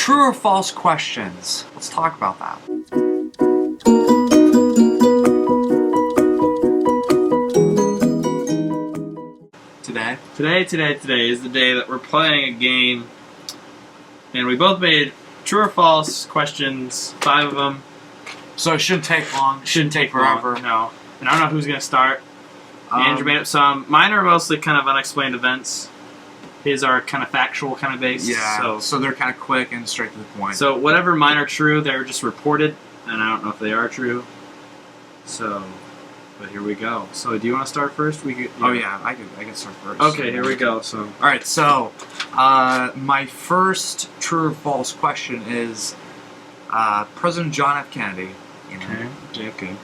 True or false questions. Let's talk about that. Today is the day that we're playing a game, and we both made true or false questions, 5 of them. So it shouldn't take long. Shouldn't take forever. long, no. And I don't know who's going to start. Andrew made up some. Mine are mostly kind of unexplained events. His are kind of factual, kind of based. Yeah, so they're kind of quick and straight to the point. So whatever mine are true, they're just reported, and I don't know if they are true. So, but here we go. So do you want to start first? I can start first. Okay, here we go. So, all right. So, my first true or false question is, President John F. Kennedy, JFK,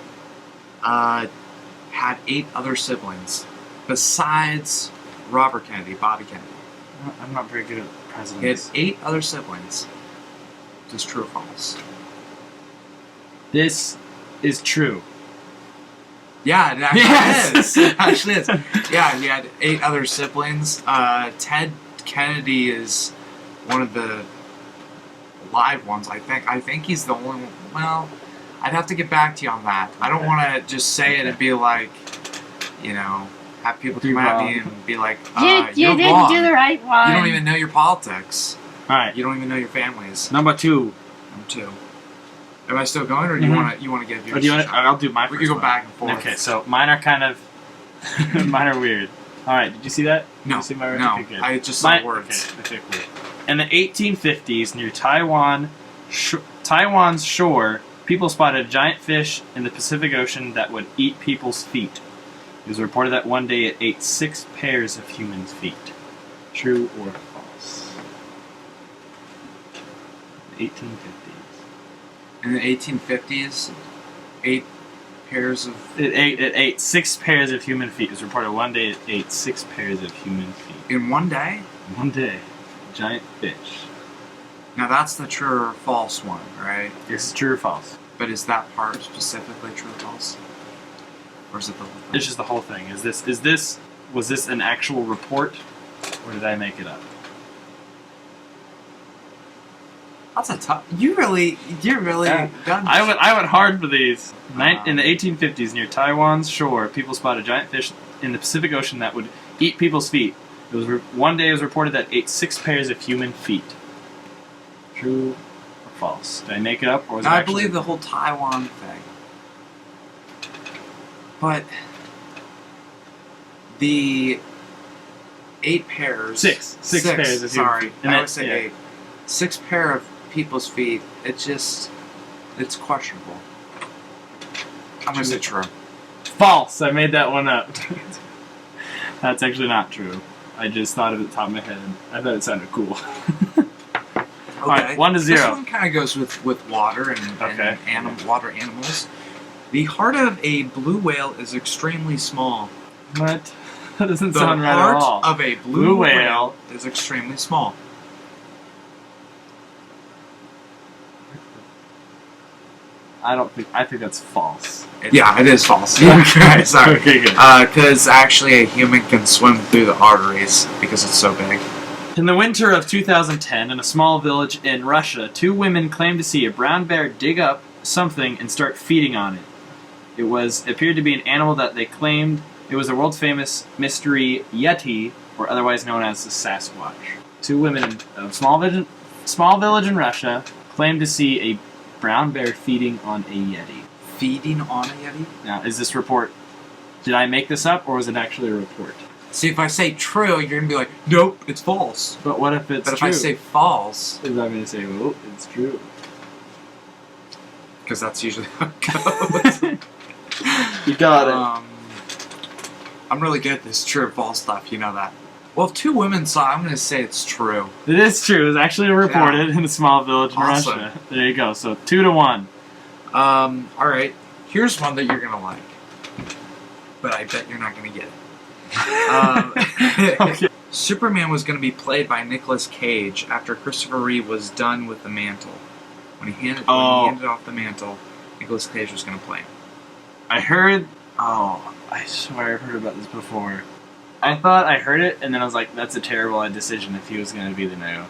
had 8 other siblings besides Robert Kennedy, Bobby Kennedy. I'm not very good at presidents. He had 8 other siblings. Is this true or false? This is true. Yeah, it actually is. It actually is. Yeah, he had 8 other siblings. Ted Kennedy is one of the live ones, I think. I think he's the only one. Well, I'd have to get back to you on that. I don't want to just say it and be like, have people come at me and be like, you didn't wrong. do the right one. You don't even know your politics. Alright. You don't even know your families. Number 2. Number 2. Am I still going, or do you want to give yours? I'll do my first We can go one. back and forth. Okay, so mine are kind of... mine are weird. Alright, did you see that? No. Did you see my No. Okay, good. I just saw words. Okay, cool. In the 1850s, near Taiwan's shore, people spotted a giant fish in the Pacific Ocean that would eat people's feet. It was reported that one day it ate 6 pairs of human feet. True or false? 1850s. In the 1850s, 8 pairs of... It ate 6 pairs of human feet. It was reported one day it ate 6 pairs of human feet. In one day? One day. A giant fish. Now that's the true or false one, right? This is true or false? But is that part specifically true or false? Or is it the whole thing? It's just the whole thing. Was this an actual report, or did I make it up? That's a tough... You're really done. I went hard for these. In the 1850s, near Taiwan's shore, people spotted a giant fish in the Pacific Ocean that would eat people's feet. One day it was reported that it ate 6 pairs of human feet. True or false? Did I make it up, or was it I actually... believe the whole Taiwan thing. But the 8 pairs... 6 pairs of human feet. I would say 8. 6 pair of people's feet, it's questionable. I'm going to say true. False! I made that one up. That's actually not true. I just thought of it at the top of my head. I thought it sounded cool. Okay. Alright, 1-0. This one kind of goes with water and water animals. The heart of a blue whale is extremely small. What? That doesn't sound right at all. The heart of a blue whale is extremely small. I think that's false. Yeah, it is false. Okay, sorry. Okay, good. Because actually a human can swim through the arteries because it's so big. In the winter of 2010, in a small village in Russia, 2 women claimed to see a brown bear dig up something and start feeding on it. It appeared to be an animal that they claimed it was the world famous mystery Yeti, or otherwise known as the Sasquatch. 2 women in a small village in Russia claimed to see a brown bear feeding on a Yeti. Feeding on a Yeti? Now, is this report... Did I make this up, or was it actually a report? See, if I say true, you're going to be like, nope, it's false. But what if it's true? But if true? I say false... Is that going to say, well, it's true? Because that's usually how it goes. You got it. I'm really good at this true or false stuff, you know that. Well, if 2 women saw it, I'm going to say it's true. It is true. It was actually reported in a small village in Russia. There you go. So 2-1. Alright. Here's one that you're going to like. But I bet you're not going to get it. Okay. Superman was going to be played by Nicolas Cage after Christopher Reeve was done with the mantle. When he handed off the mantle, Nicolas Cage was going to play him. I heard... Oh, I swear I've heard about this before. I thought I heard it, and then I was like, that's a terrible decision if he was going to be the new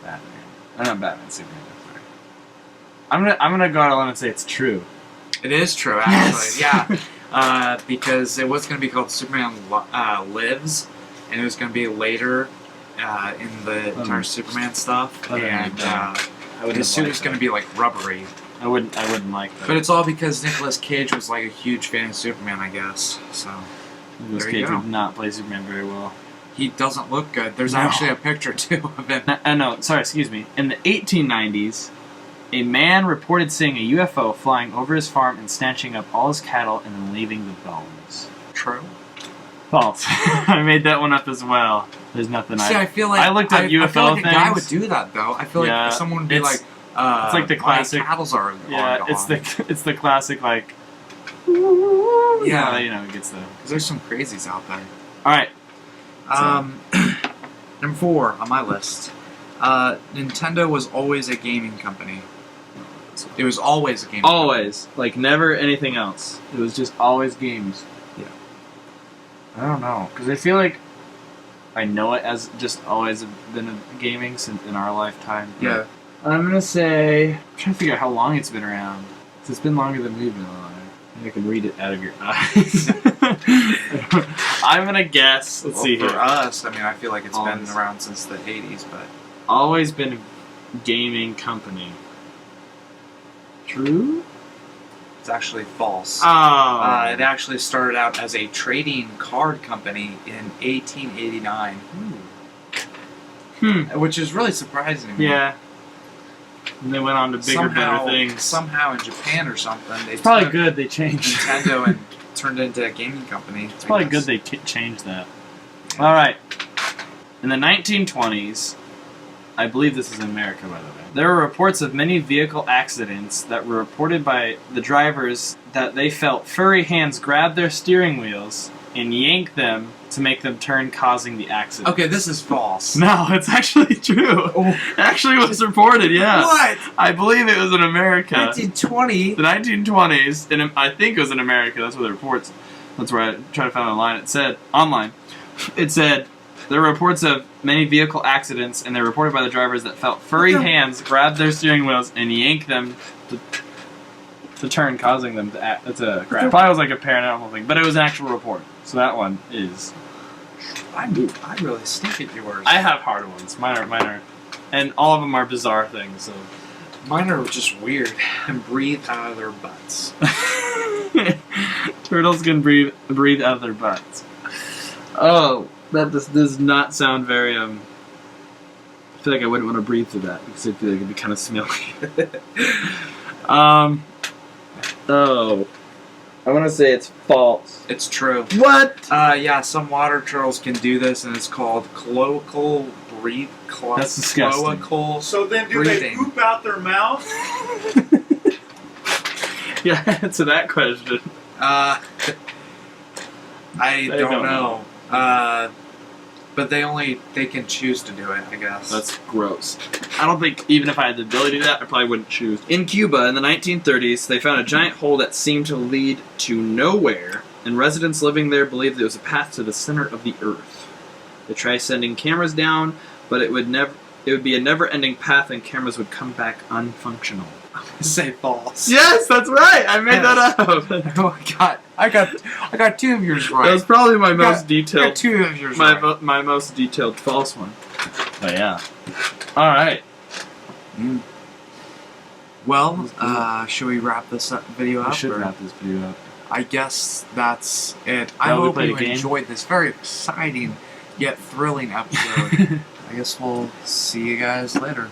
Batman. Not Batman, Superman. Sorry. I'm gonna go out on a limb and say it's true. It is true, actually. Yeah, because it was going to be called Superman Lives, and it was going to be later in the entire Superman stuff, and his suit was going to be like rubbery. I wouldn't like that. But it's all because Nicolas Cage was like a huge fan of Superman, I guess. So Nicolas Cage would not play Superman very well. He doesn't look good. There's actually a picture too of him. No, sorry, excuse me. In the 1890s, a man reported seeing a UFO flying over his farm and snatching up all his cattle and then leaving the bones. True. False. I made that one up as well. There's nothing. See, I feel like I looked at UFO I feel like things. a guy would do that though. I feel like someone would be like, it's like the classic. My cattle's are gone. It's the classic like. Yeah, you know, it gets the. Because there's some crazies out there. All right. Number 4 on my list. Nintendo was always a gaming company. It was always a gaming company. Always. Like, never anything else. It was just always games. Yeah. I don't know. Because I feel like I know it as just always been a gaming since in our lifetime. Yeah. I'm going to say... I'm trying to figure out how long it's been around. It's been longer than we've been alive. Maybe I can read it out of your eyes. I'm going to guess. Let's see here. For us, I mean, I feel like it's been around since the 80s, but... Always been a gaming company. True? It's actually false. Oh. It actually started out as a trading card company in 1889. Which is really surprising. Yeah. And they went on to bigger, better things. Somehow in Japan or something. It's probably good they changed Nintendo and turned it into a gaming company. It's probably good they changed that. Yeah. Alright. In the 1920s, I believe this is in America, by the way, there were reports of many vehicle accidents that were reported by the drivers that they felt furry hands grab their steering wheels and yank them to make them turn, causing the accident. Okay, this is false. No, it's actually true. Oh. It actually was reported, yeah. What? I believe it was in America. 1920? The 1920s, and I think it was in America, that's what the reports, that's where I tried to find online, it said, there were reports of many vehicle accidents, and they're reported by the drivers that felt furry hands grab their steering wheels and yank them to turn, causing them to crash. Probably was like a paranormal thing, but it was an actual report. So that one is... I really stink at yours. I have hard ones. Mine are... And all of them are bizarre things, so... Mine are just weird and breathe out of their butts. Turtles can breathe out of their butts. Oh... That does not sound very, I feel like I wouldn't want to breathe through that, because I feel like it'd be kind of smelly. I want to say it's false. It's true. What? Yeah, some water turtles can do this, and it's called cloacal breathe. That's disgusting. Cloacal So then do breathing. they poop out their mouth? Yeah, answer that question. I don't know. But they can choose to do it, I guess. That's gross. I don't think, even if I had the ability to do that, I probably wouldn't choose. In Cuba, in the 1930s, they found a giant hole that seemed to lead to nowhere, and residents living there believed it was a path to the center of the earth. They tried sending cameras down, but it would be a never-ending path, and cameras would come back unfunctional. Say false. Yes, that's right. I made that up. Oh, I got 2 of yours right. That was probably my most detailed. Got 2 of yours right. My most detailed false one. But yeah. All right. Well, should we wrap this video up? We should wrap this video up. I guess that's it. I hope you enjoyed this very exciting yet thrilling episode. I guess we'll see you guys later.